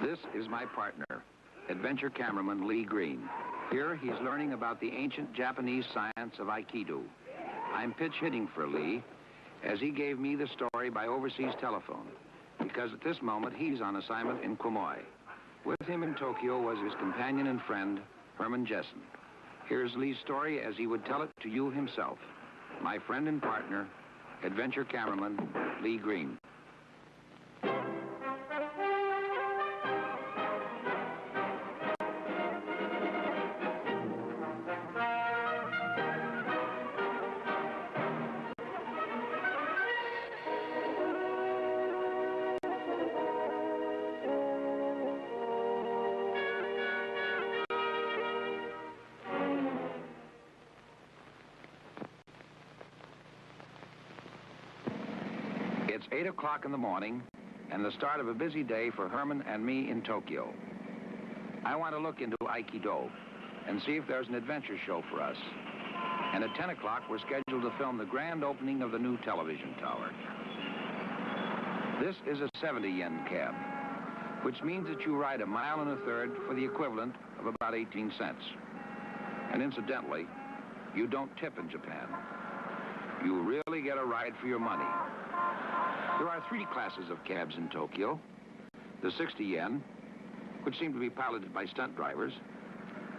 This is my partner, adventure cameraman Lee Green. Here he's learning about the ancient Japanese science of Aikido. I'm pitch hitting for Lee as he gave me the story by overseas telephone, because at this moment he's on assignment in Quemoy. With him in Tokyo was his companion and friend, Herman Jessen. Here's Lee's story as he would tell it to you himself. My friend and partner, adventure cameraman Lee Green. It's 8 o'clock in the morning and the start of a busy day for Herman and me in Tokyo. I want to look into Aikido and see if there's an adventure show for us. And at 10 o'clock, we're scheduled to film the grand opening of the new television tower. This is a 70-yen cab, which means that you ride 1.33 miles for the equivalent of about 18 cents. And incidentally, you don't tip in Japan. You really get a ride for your money. There are 3 classes of cabs in Tokyo. The 60 yen, which seem to be piloted by stunt drivers,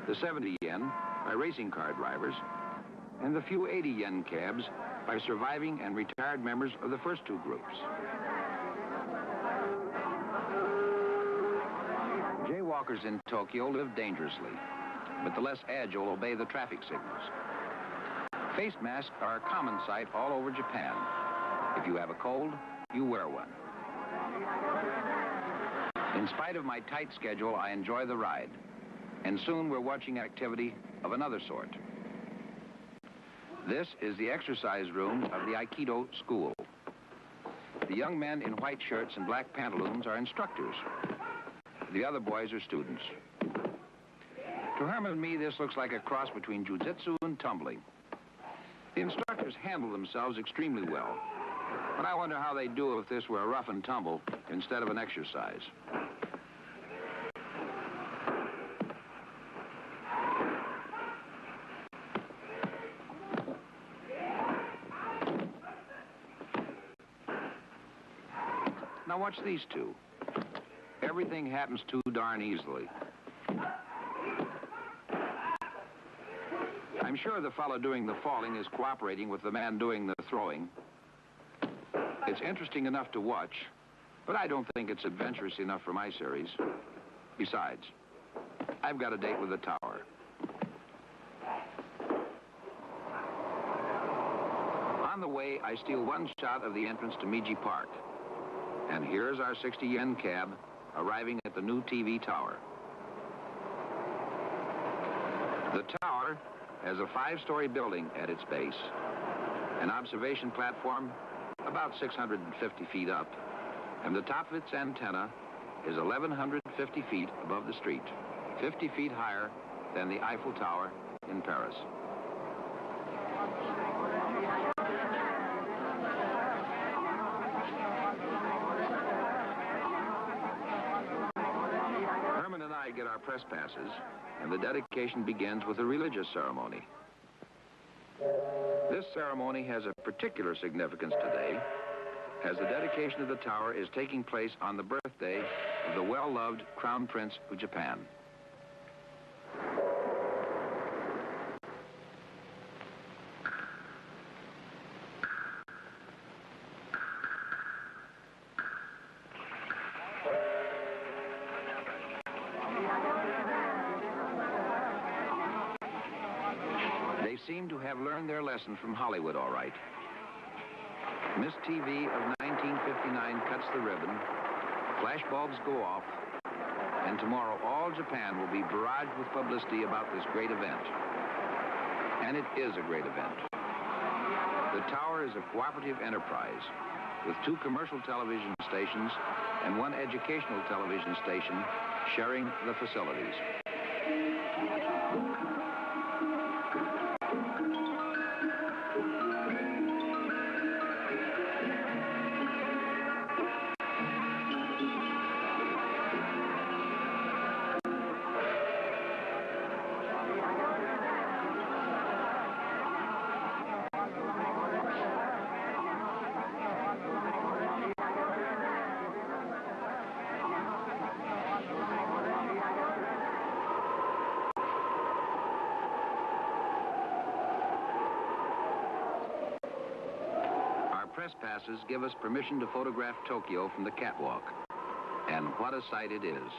the 70 yen by racing car drivers, and the few 80 yen cabs by surviving and retired members of the first 2 groups. Jaywalkers in Tokyo live dangerously, but the less agile obey the traffic signals. Face masks are a common sight all over Japan. If you have a cold, you wear one. In spite of my tight schedule, I enjoy the ride. And soon we're watching activity of another sort. This is the exercise room of the Aikido school. The young men in white shirts and black pantaloons are instructors. The other boys are students. To Herman and me, this looks like a cross between jiu-jitsu and tumbling. The instructors handle themselves extremely well. But I wonder how they'd do if this were a rough and tumble instead of an exercise. Now watch these two. Everything happens too darn easily. I'm sure the fellow doing the falling is cooperating with the man doing the throwing. It's interesting enough to watch, but I don't think it's adventurous enough for my series. Besides, I've got a date with the tower. On the way, I steal one shot of the entrance to Meiji Park. And here's our 60 yen cab arriving at the new TV tower. The tower has a 5-story building at its base, an observation platform about 650 feet up, and the top of its antenna is 1,150 feet above the street, 50 feet higher than the Eiffel Tower in Paris. Herman and I get our press passes, and the dedication begins with a religious ceremony. This ceremony has a particular significance today, as the dedication of the tower is taking place on the birthday of the well-loved Crown Prince of Japan. They seem to have learned their lesson from Hollywood, all right. Miss TV of 1959 cuts the ribbon, flashbulbs go off, and tomorrow all Japan will be barraged with publicity about this great event. And it is a great event. The tower is a cooperative enterprise with 2 commercial television stations and 1 educational television station sharing the facilities. press passes give us permission to photograph Tokyo from the catwalk. And what a sight it is.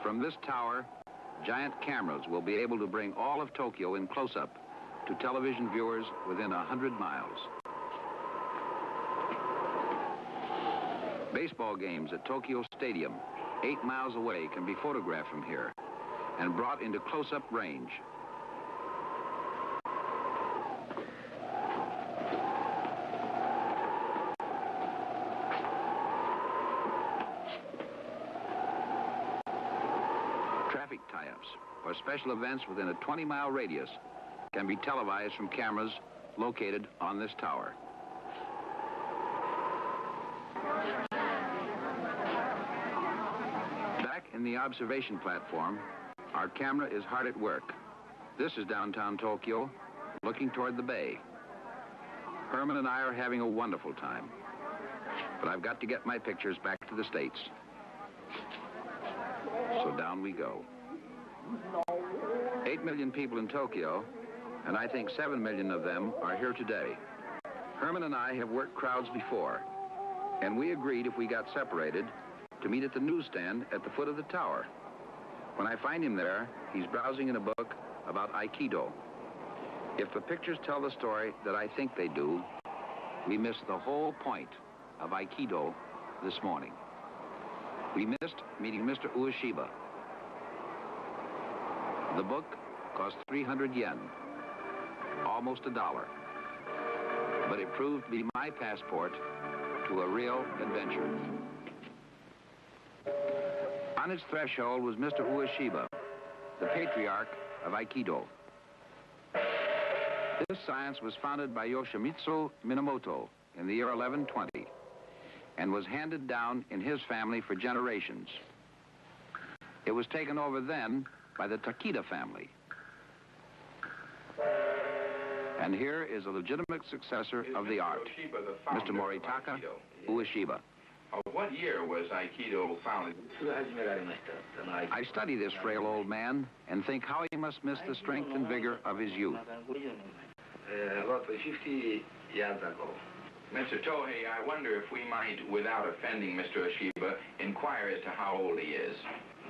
From this tower, giant cameras will be able to bring all of Tokyo in close-up to television viewers within 100 miles. Baseball games at Tokyo Stadium, 8 miles away, can be photographed from here and brought into close-up range. Traffic tie-ups or special events within a 20-mile radius can be televised from cameras located on this tower. Back in the observation platform, our camera is hard at work. This is downtown Tokyo, looking toward the bay. Herman and I are having a wonderful time, but I've got to get my pictures back to the States. So down we go. 8 million people in Tokyo, and I think 7 million of them are here today. Herman and I have worked crowds before, and we agreed if we got separated to meet at the newsstand at the foot of the tower. When I find him there, he's browsing in a book about Aikido. If the pictures tell the story that I think they do, we missed the whole point of Aikido this morning. We missed meeting Mr. Ueshiba. The book cost 300 yen, almost $1. But it proved to be my passport to a real adventure. On its threshold was Mr. Ueshiba, the patriarch of Aikido. This science was founded by Yoshimitsu Minamoto in the year 1120 and was handed down in his family for generations. It was taken over then by the Takeda family. And here is a legitimate successor of the art, Mr. Moritaka Ueshiba. What year was Aikido founded? I study this frail old man and think how he must miss the strength and vigor of his youth. About 50 years ago. Mr. Tohei, I wonder if we might, without offending Mr. Ueshiba, inquire as to how old he is.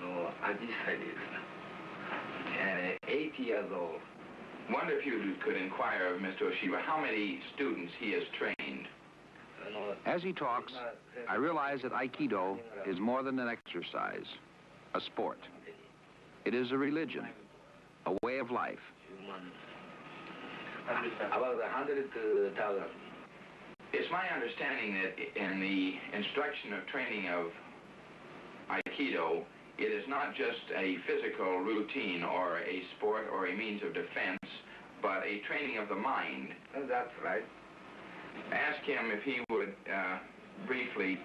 No, I decided 80 years old. Wonder if you could inquire of Mr. Ueshiba how many students he has trained. As he talks, I realize that Aikido is more than an exercise, a sport. It is a religion, a way of life. About 100,000. It's my understanding that in the instruction of training of Aikido, it is not just a physical routine or a sport or a means of defense, but a training of the mind. That's right. Ask him if he would briefly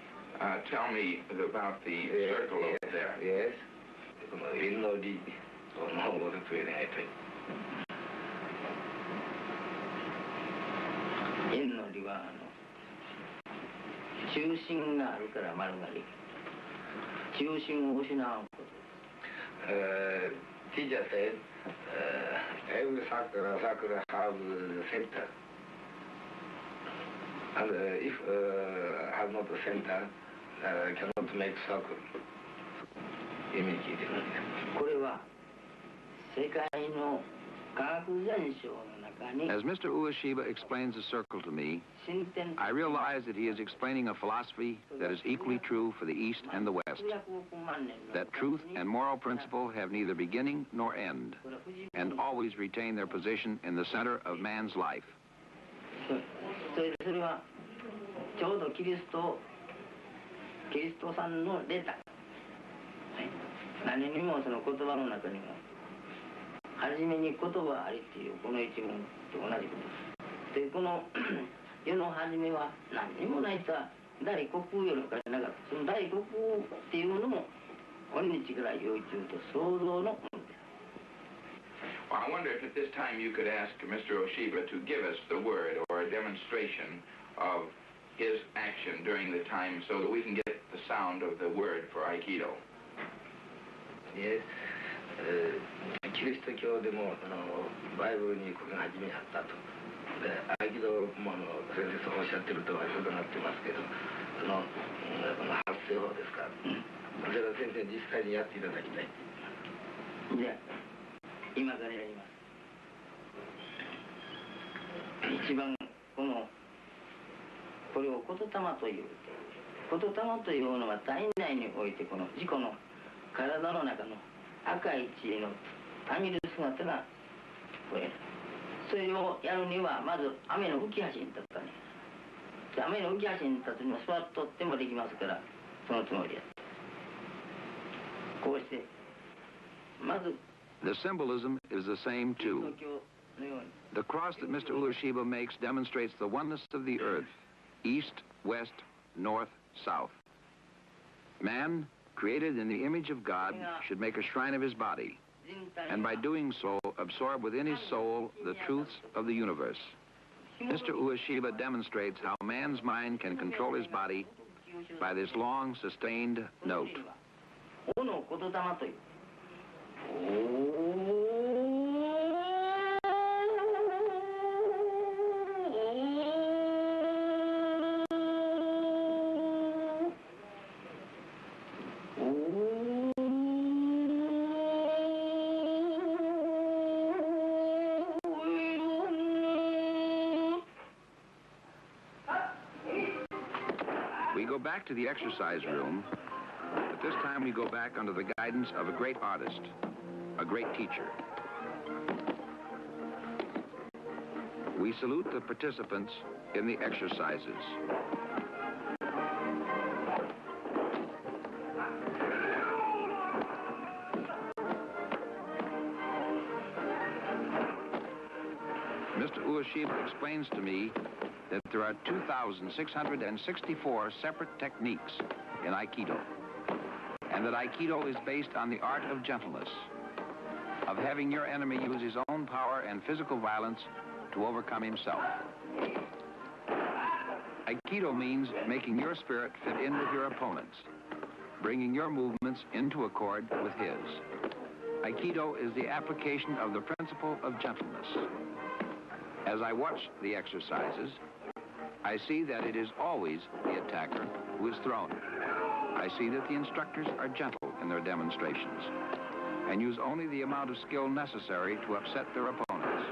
tell me about the circle over there. Yes. Teacher said every sakura have the center. And if have not a center, cannot make circle. As Mr. Ueshiba explains the circle to me, I realize that he is explaining a philosophy that is equally true for the East and the West. That truth and moral principle have neither beginning nor end, and always retain their position in the center of man's life. Well, I wonder if at this time you could ask Mr. Ueshiba to give us the word or a demonstration of his action during the time so that we can get the sound of the word for Aikido. Yes. キリスト教でもバイブルにこれが始めちゃったと。で合気道も先生そうおっしゃってるとは伺ってますけど、その発声法ですか、それは先生実際にやっていただきたい。じゃあ今からやります。一番これを言霊という。言霊というのは体内においてこの自己の体の中の赤い血のたみる姿がこれ。それをやるにはまず雨の浮き橋に立ったね。雨の浮き橋に立つには座っとってもできますから、そのつもりや。こうしてまず。The symbolism is the same too. The cross that Mr. Ueshiba makes demonstrates the oneness of the earth, east, west, north, south. Man, created in the image of God, should make a shrine of his body, and by doing so, absorb within his soul the truths of the universe. Mr. Ueshiba demonstrates how man's mind can control his body by this long, sustained note. We go back to the exercise room, but this time we go back under the guidance of a great artist, a great teacher. We salute the participants in the exercises. Mr. Ueshiba explains to me that there are 2,664 separate techniques in Aikido, and that Aikido is based on the art of gentleness, of having your enemy use his own power and physical violence to overcome himself. Aikido means making your spirit fit in with your opponent's, bringing your movements into accord with his. Aikido is the application of the principle of gentleness. As I watch the exercises, I see that it is always the attacker who is thrown. I see that the instructors are gentle in their demonstrations and use only the amount of skill necessary to upset their opponents.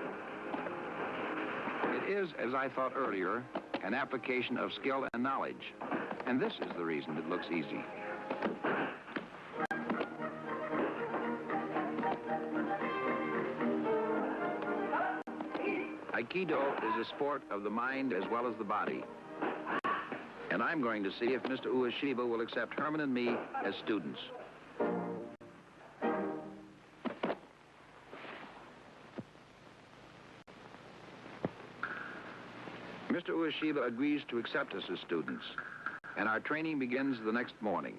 It is, as I thought earlier, an application of skill and knowledge, and this is the reason it looks easy. Aikido is a sport of the mind as well as the body. And I'm going to see if Mr. Ueshiba will accept Herman and me as students. Mr. Ueshiba agrees to accept us as students, and our training begins the next morning.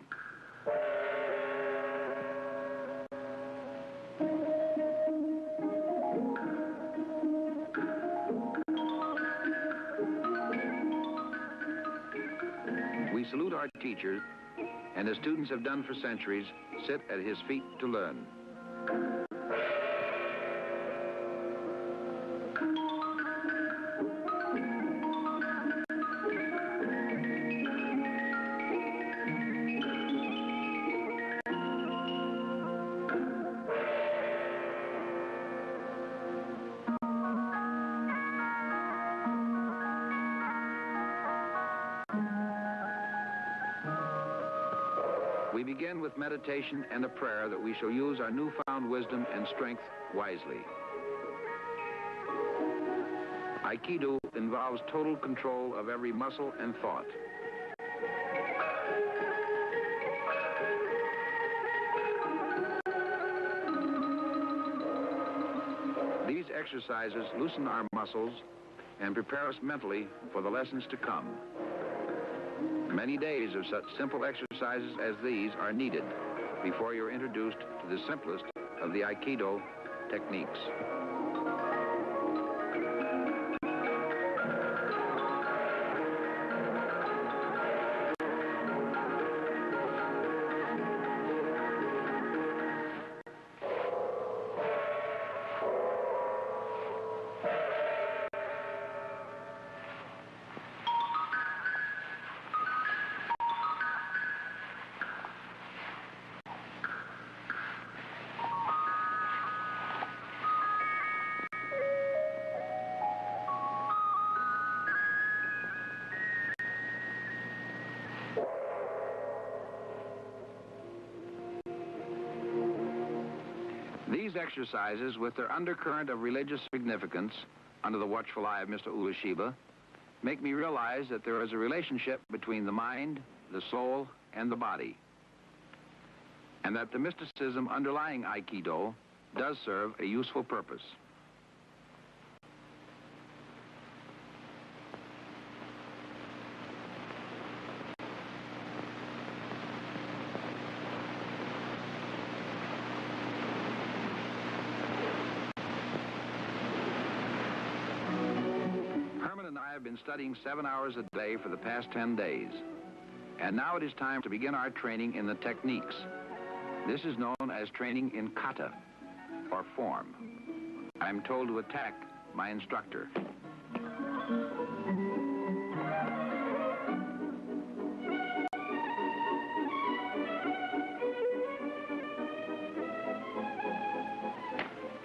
We salute our teacher, and as students have done for centuries, sit at his feet to learn. We begin with meditation and a prayer that we shall use our newfound wisdom and strength wisely. Aikido involves total control of every muscle and thought. These exercises loosen our muscles and prepare us mentally for the lessons to come. Many days of such simple exercises as these are needed before you're introduced to the simplest of the Aikido techniques. These exercises, with their undercurrent of religious significance, under the watchful eye of Mr. Ueshiba, make me realize that there is a relationship between the mind, the soul, and the body, and that the mysticism underlying Aikido does serve a useful purpose. I've been studying 7 hours a day for the past 10 days. And now it is time to begin our training in the techniques. This is known as training in kata, or form. I'm told to attack my instructor.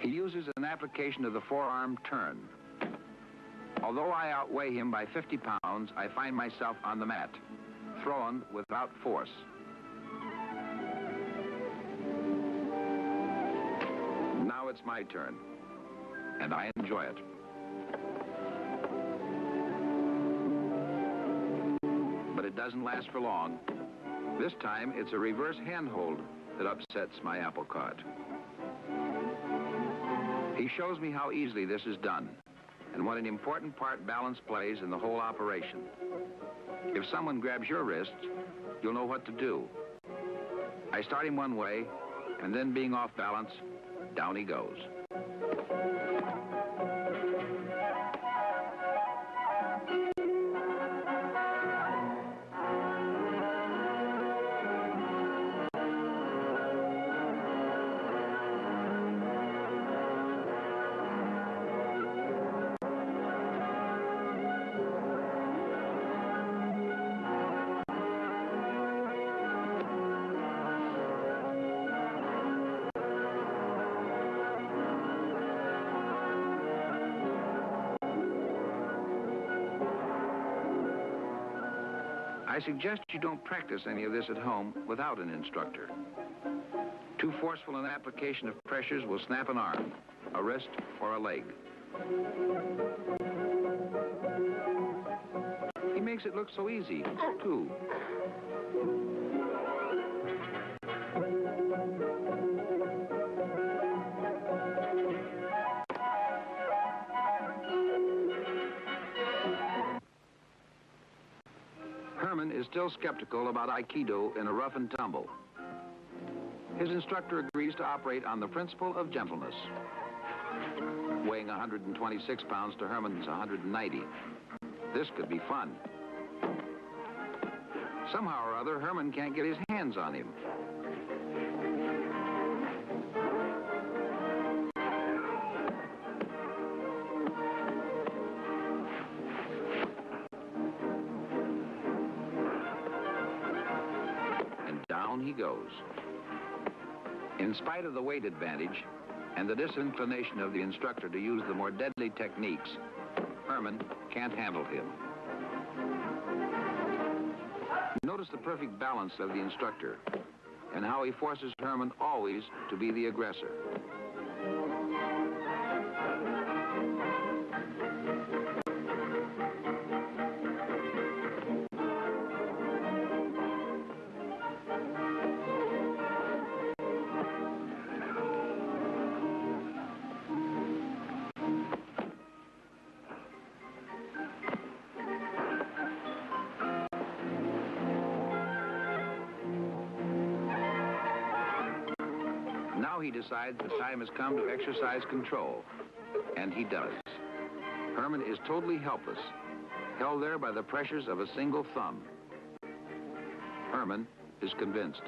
He uses an application of the forearm turn. Although I outweigh him by 50 pounds, I find myself on the mat, thrown without force. Now it's my turn, and I enjoy it. But it doesn't last for long. This time, it's a reverse handhold that upsets my apple cart. He shows me how easily this is done, and what an important part balance plays in the whole operation. If someone grabs your wrists, you'll know what to do. I start him one way, and then being off balance, down he goes. I suggest you don't practice any of this at home without an instructor. Too forceful an application of pressures will snap an arm, a wrist, or a leg. He makes it look so easy, too. Herman is still skeptical about Aikido in a rough and tumble. His instructor agrees to operate on the principle of gentleness. Weighing 126 pounds to Herman's 190. This could be fun. Somehow or other, Herman can't get his hands on him. Down he goes. In spite of the weight advantage and the disinclination of the instructor to use the more deadly techniques, Herman can't handle him. Notice the perfect balance of the instructor and how he forces Herman always to be the aggressor. Now he decides the time has come to exercise control, and he does. Herman is totally helpless, held there by the pressures of a single thumb. Herman is convinced.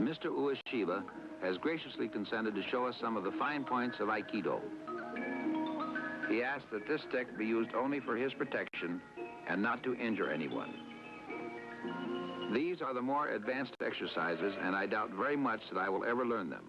Mr. Ueshiba has graciously consented to show us some of the fine points of Aikido. He asks that this stick be used only for his protection and not to injure anyone. These are the more advanced exercises, and I doubt very much that I will ever learn them.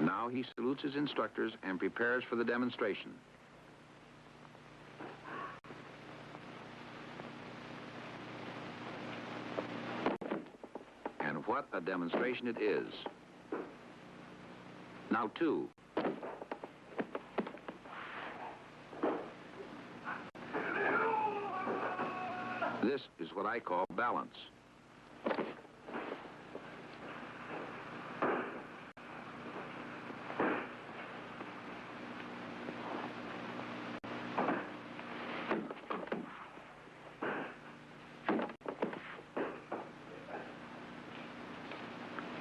Now he salutes his instructors and prepares for the demonstration. And what a demonstration it is. Now two. This is what I call balance.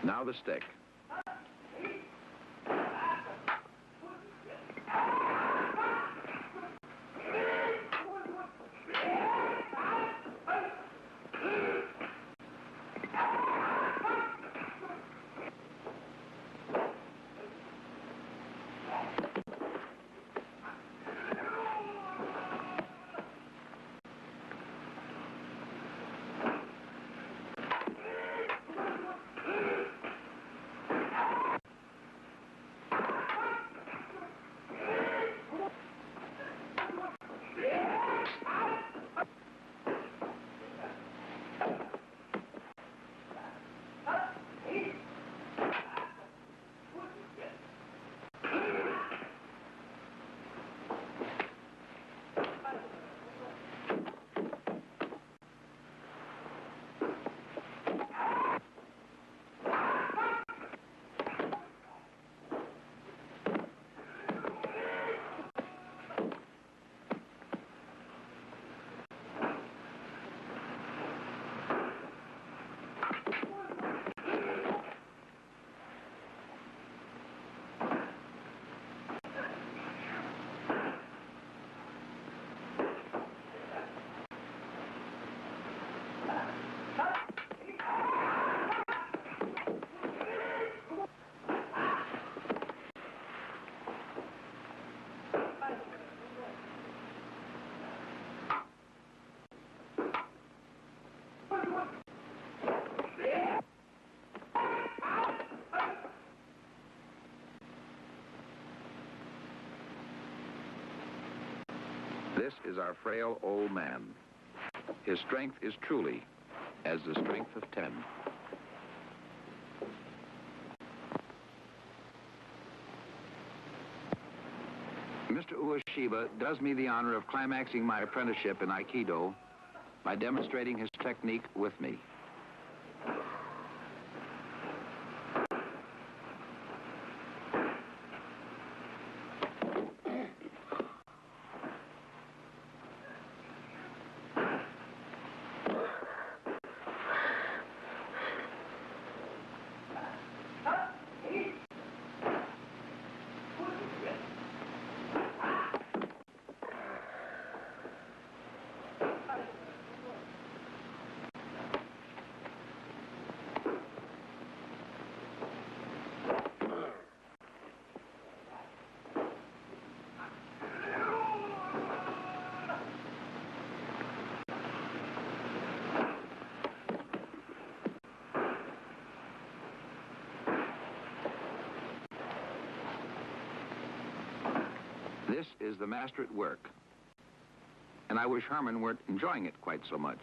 Now the stick. This is our frail old man. His strength is truly as the strength of 10. Mr. Ueshiba does me the honor of climaxing my apprenticeship in Aikido by demonstrating his technique with me. This is the master at work, and I wish Herman weren't enjoying it quite so much.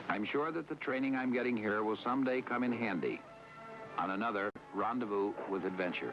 I'm sure that the training I'm getting here will someday come in handy on another rendezvous with adventure.